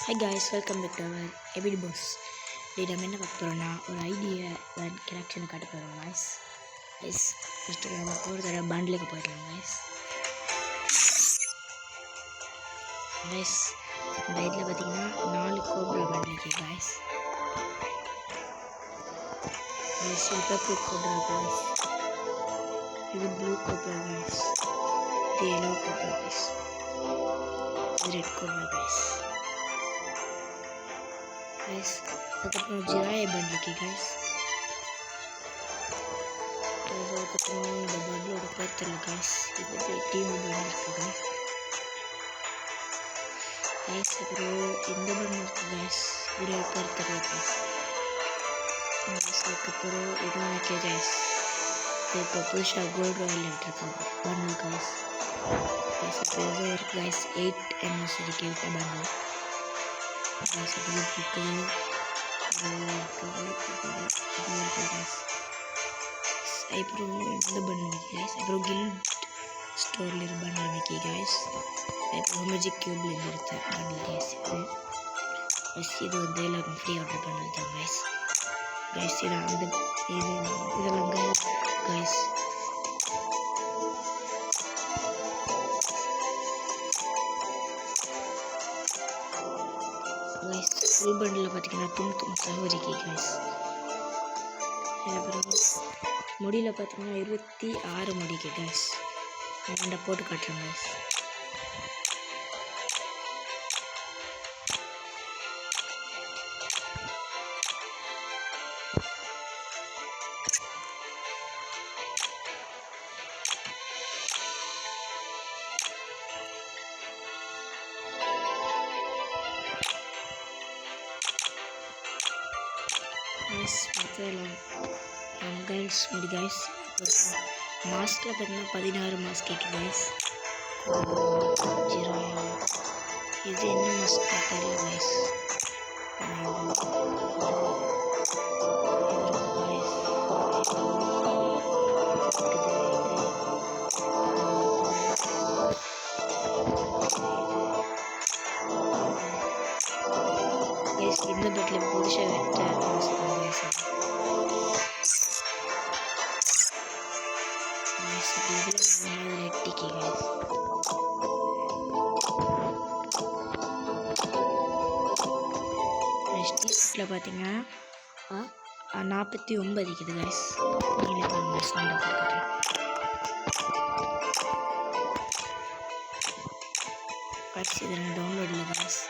Hi guys, welcome back to our Every Boss. Today நம்ம என்ன பார்க்க போகிறோம்னா ஒரு ஐடியா கலெக்ஷன் காட்ட போகிறோம் guys. ஃபஸ்ட்டு நம்ம ஒரு தடவை பண்டிலுக்கு போயிடலாம் guys. இந்த இதில் பார்த்தீங்கன்னா 4 கோப்ரா பண்டில் இருக்குது guys. இது பர்பிள் கோப்ரா guys. இது ப்ளூ கோப்ரா guys. இது yellow கோப்ரா guys. இது ரெட் கோப்ரா guys. அதுக்கப்புறம் ஜிராய பண்டில் இருக்கு guys. அதுக்கப்புறம் இந்த பண்டிலோட பேர் தெரியல guys. இது டீம் பண்டில் இருக்கு guys. அப்புறம் இந்த பண்டில் இருக்கு guys. இதோட பேர் தெரியல guys. அதுக்கப்புறம் இதுவும் இருக்கு guys. இது இப்போ புதுசாக கோல்டு ராயல் எடுத்துருக்காங்க பண்டில் guys. அப்புறம் இதுவும் இருக்கு guys. 8 anniversary gift bundle. அப்புறம் இந்த பண்டில் guys. அப்புறம் கில்ட் ஸ்டோரில் இருக்க பண்டில் இருக்கு guys. அப்புறம் மேஜிக் கியூப்ல எடுத்த பண்டில் guys. இது வந்து எல்லாருக்கும் ஃப்ரீ ஆர்டர் பண்டில் தான் guys. இதெல்லாம் guys. ஃபுல் பண்டில் பார்த்தீங்கன்னா தும் சகோதரிக்கு guys. அப்புறம் முடியில் பார்த்தீங்கன்னா 26 முடிக்கு guys. நான் போட்டு காட்டுறேன் guys. கைஸ் முடி கைஸ். மாஸ்கில் பார்த்தீங்கன்னா 16 மாஸ்க் இருக்கு கைஸ். இது என்ன மாஸ்க் தெரியல கைஸ். இந்த பெட்டில் புதுசாக வெட்ட மாஸ்க் கைஸ். ரெட்டிக்கு கைஸ். டீஷர்ட்டில் பார்த்தீங்கன்னா 49 இருக்குது கைஸ். நீங்களே பாருங்கள் சவுண்டை பார்க்குறேன். கட்சி இதில் டவுன்லோடில் கைஸ்.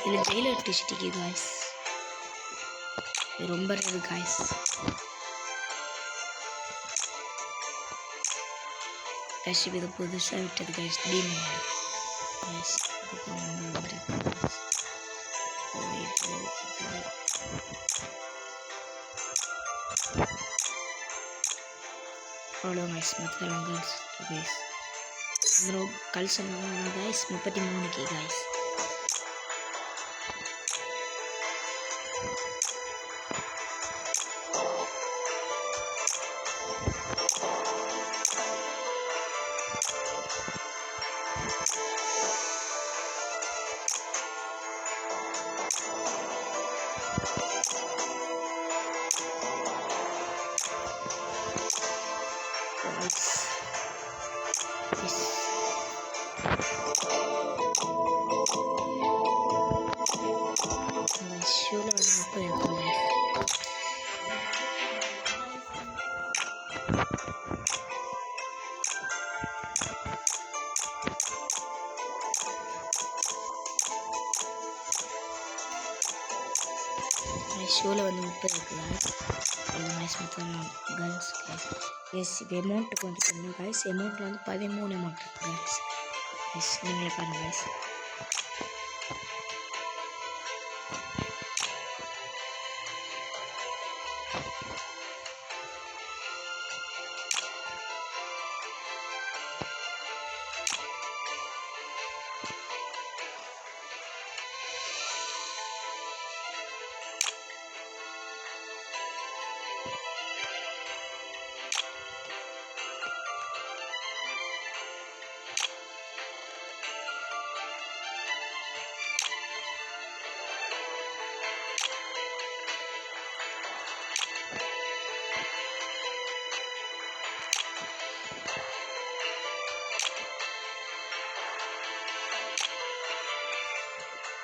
இதில் ஜெயிலர் டிஸ்டிக்கு காய்ஸ். இது ரொம்ப ரேர் காய்ஸ். கஷ்டம் இது புதுசாக விட்டது காய்ஸ். Demon guys. அவ்வளோ காய்ஸ். மற்றெல்லாம் கேர்ள்ஸ் காய்ஸ். அப்புறம் கல்சனாக காய்ஸ் 33 காய்ஸ். ஷூவில் வந்து 30 இருக்கும் ஷோவில் வந்து 30 இருக்குது இது மைஸ் மொத்தம் கேர்ள்ஸ் எஸ். இப்போ அமௌண்ட்டுக்கு வந்து கம்மி கைஸ். அமௌண்ட்டில் வந்து 13 அமௌண்ட் இருக்குது கைஸ். எஸ் நீங்களே பாருங்கள் கைஸ்.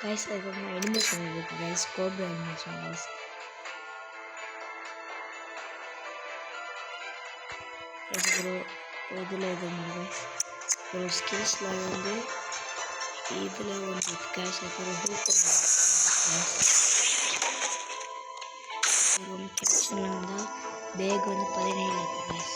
கைஸ் அதுக்கப்புறம் அனிமேஷன் இருக்குது கைஸ், கோப்ரா அனிமேஷன் கைஸ். அதுக்கப்புறம் இதில் இது கைஸ் ஒரு ஸ்கில்ஸில் வந்து இதில் ஒன்று கைஸ். அப்புறம் ஹூக் அப்புறம் கிச்சனில் வந்தால் பேக் வந்து 17 இருக்குது கைஸ்.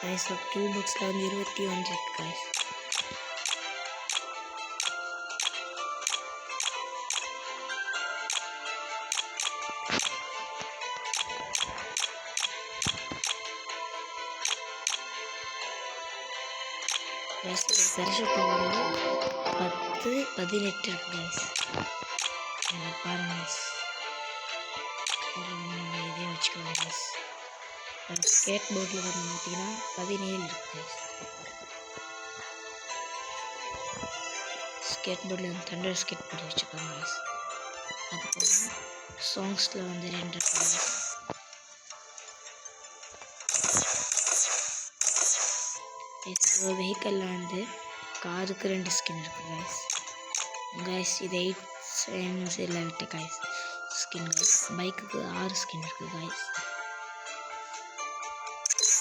கைஸ் கில் பாக்ஸில் வந்து 21 இருக்குது கைஸ். பெருசுக்கு வந்து 10, 18 இருக்கு கைஸ். பாருங்க கைஸ், இதே வச்சுக்கோங்க கைஸ். ஸ்கேட் போர்டில் வந்து பார்த்தீங்கன்னா 17 இருக்கு கைஸ். ஸ்கேட் போர்டில் வந்து தண்டர் ஸ்கேட் போர்டு வச்சுக்கோங்க கைஸ். அதுக்கப்புறம் சாங்ஸில் வந்து 2 இருக்கு கைஸ். வெஹிக்கலில் வந்து காருக்கு 2 ஸ்கின் இருக்குது கைஸ். கைஸ் இது 8 சைடில் விட்ட கைஸ் ஸ்கின் கைஸ். பைக்குக்கு 6 ஸ்கின் இருக்குது கைஸ்.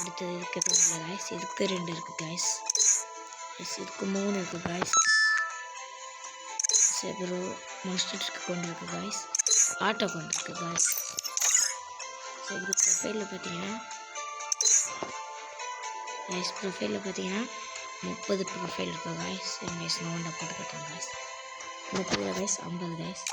அடுத்தது இருக்கிறது கைஸ், இதுக்கு 2 இருக்குது கைஸ். இதுக்கு 3 இருக்குது கைஸ். அப்புறம் மோஸ்டருக்கு கொண்டு இருக்குது கைஸ். ஆட்டோ கொண்டு இருக்குது கைஸ். இது ப்ரொஃபைலில் பார்த்தீங்கன்னா கைஸ் 30 ப்ரொஃபைல் இருக்குது கைஸ். கைஸ் நோண்டை போட்டு கட்டுறேன் கைஸ். 30 guys, 50 guys.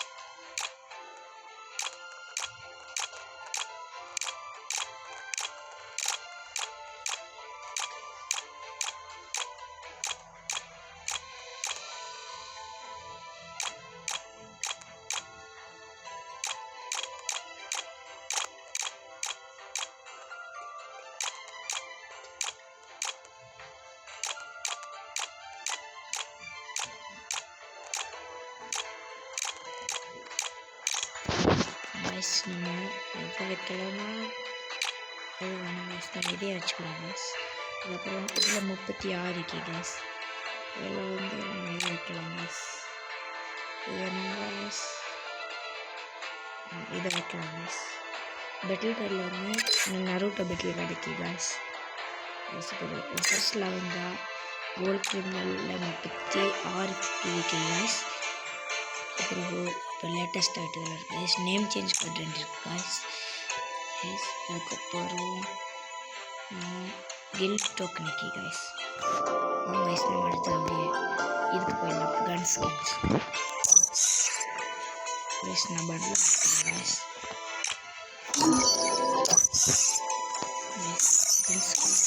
கைஸ் நம்ம எப்போ வைக்கலாம்னா அது வேணும் கைஸ், நம்ம இதே வச்சுக்கலாம் கைஸ். அதுக்கப்புறம் இதில் 36 இருக்கு கைஸ். இதில் வந்து நம்ம இதை வைக்கலாம் கைஸ். இது வேணும் கைஸ், இதை வைக்கலாம் கைஸ். பெட்டில் கார்டில் வந்து நருட்டோ பெட்டில் கார்டு இருக்கு கைஸ். அப்புறம் ஃபர்ஸ்டில் வந்தால் கோல்ட் கிரிமினலில் 36 இருக்கு கைஸ். அப்புறம் இப்போ லேட்டஸ்ட் ஆகிட்டு இருக்குது கைஸ். நேம் சேஞ்ச் பண்ண 2 இருக்குது கைஸ். அதுக்கப்புறம் கில் டோக்கன் இருக்கு கைஸ். கைஸ் நம்ம அடுத்து அப்படியே இதுக்கு போயிடலாம், கன் ஸ்கின்ஸ் கைஸ். நான் பட்டில் கைஸ் கன் ஸ்கின்ஸ்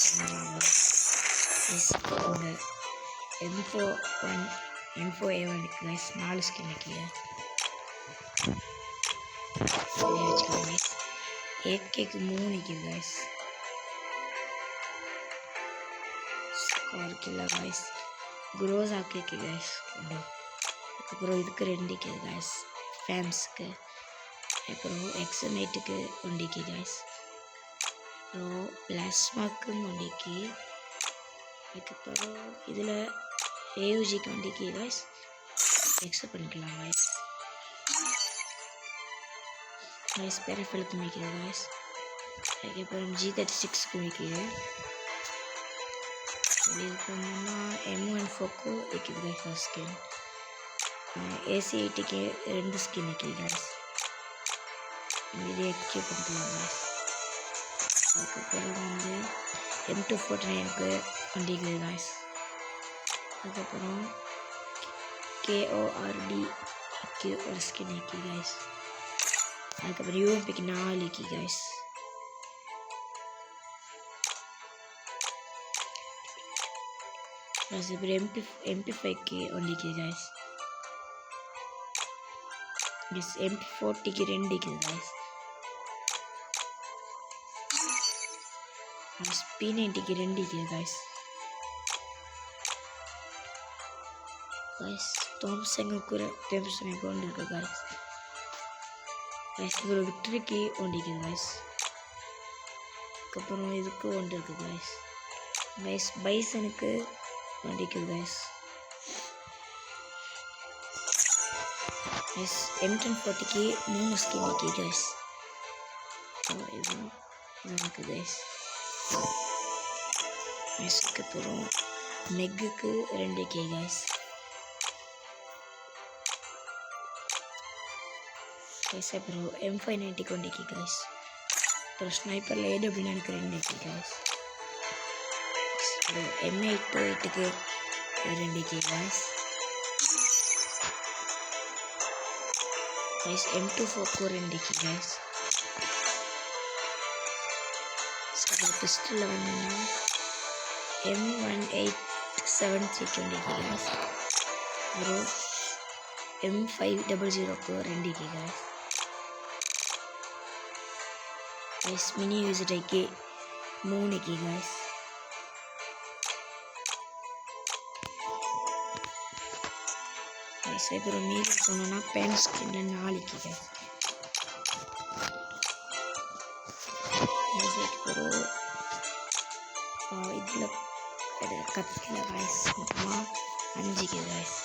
M4A1 இருக்கு கைஸ். 4 ஸ்கின் இருக்கு வச்சுக்கலாம் கைஸ். AK-க்கு 3 இருக்குது கைஸ். ஸ்கார்க்கு இல்லை கைஸ். குரோசாக்கு இருக்குது கைஸ். அதுக்கப்புறம் இதுக்கு 2 இருக்குது கைஸ் ஃபேம்ஸுக்கு. அப்புறம் எக்ஸமேட்டுக்கு 1 இருக்குது கைஸ். அப்புறம் பிளாஸ்மாக்கு 1 இருக்குது. அதுக்கப்புறம் இதில் AUGக்கு 1 இருக்குது கைஸ். எக்ஸப்ட் பண்ணிக்கலாம் கைஸ். கைஸ் பெரிஃபலுக்கு வைக்கிது கைஸ். அதுக்கப்புறம் G36க்கு வைக்கிது. இதுக்கப்புறமா M14க்கு வைக்கிது கைஸ் ஃபர்ஸ்ட் ஸ்கின். AC80க்கு 2 ஸ்கின் வைக்கிது கைஸ். இது எக்யூப் பண்ணிக்கலாம் கைஸ். அதுக்கப்புறம் வந்து M249க்கு 1 இருக்குது கைஸ். அதுக்கப்புறம் KORDக்கு 1 ஸ்கின் வைக்கிது கைஸ். அதுக்கப்புறம் UMPக்கு 4 இருக்கு கைஸ். அதுக்கப்புறம் MP5க்கு 1 இருக்கு கைஸ். MP40க்கு 2 இருக்குது கைஸ். P90க்கு 2 இருக்குது கைஸ். கைஸ் தாம்சனுக்கு 1 இருக்கு கைஸ். கைஸ் ஒரு விக்டரிக்கு ஒண்டிக்கு கைஸ். அதுக்கப்புறம் இதுக்கு ஒன்று இருக்குது கைஸ். கைஸ் பைசனுக்கு ஒண்டிக்கு கைஸ். கைஸ் M1040க்கு 3 ஸ்கின் இருக்குது கைஸ். இது எனக்கு கைஸ். கைஸ்க்கு அப்புறம் நெக்குக்கு 2K கைஸ். கைஸ் அப்புறம் M590க்கு 1K கைஸ். அப்புறம் ஸ்னைப்பரில் AW எனக்கு 2K கைஸ். அப்புறம் M828க்கு 2K கைஸ். கைஸ் M24க்கு 2K கைஸ். அப்புறம் பிஸ்டலில் வந்தீங்கன்னா M187 கைஸ். அப்புறம் M500க்கு 2K கைஸ். கைஸ் மினி யூசர்க்கு 3K கைஸ். கைஸ் அப்புறம் மீதி போனோன்னா பென் ஸ்கின்ல 4K கைஸ். அப்புறம் இதில் கத்தில் கைஸ் மொத்தமாக 5K கைஸ்.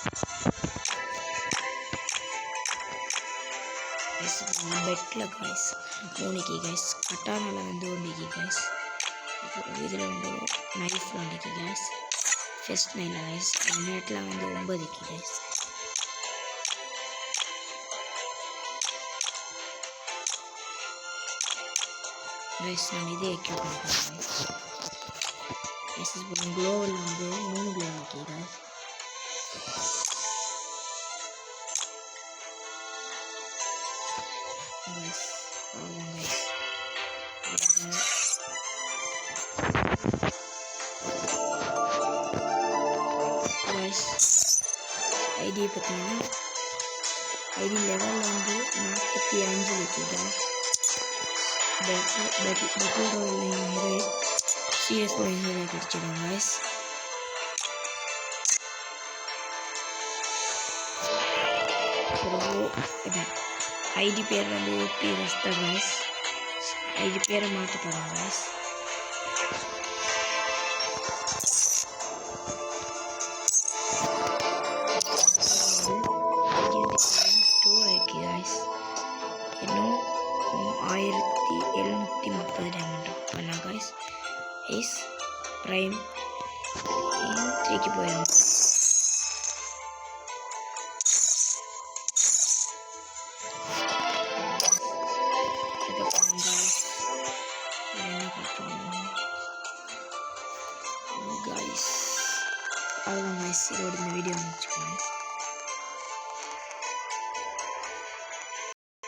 பெட்டில் கைஸ் 3K கைஸ். கட்டானாவில் வந்து 1K கைஸ். இதில் வந்து நைஃபில் 1K கைஸ். ஃபெஸ்ட் நைலில் கைஸ். நெட்டில் வந்து 9K கைஸ். கைஸ் நம்ம இதே எக்யூப் பண்ணிக்கலாம் கைஸ். அப்புறம் க்ளோவில் வந்து 3 க்ளோ K கைஸ். கைஸ் அவ்வளோதான் கைஸ். கைஸ் ஐடி பார்த்தீங்கன்னா ஐடி லெவலில் வந்து 45 இருக்குது கைஸ். பெட்டில் ஹீரோ சிஎஸ்ல ஹீரோ கிடச்சிடும் கைஸ். அப்புறம் ஐடி பேர் வந்து ஓபி ரஸ்தா கைஸ். ஐடி பேரை மாற்ற போகிறோம் கைஸ். கைஸ் இன்னும் 1730 டைமண்ட் பண்ணலாம் கைஸ். ஐஸ் ப்ரைம் 3க்கு போயிடும். கைஸ் அவ்வளோதான் கைஸ். இதோட இந்த வீடியோ முடிச்சுக்கோங்க.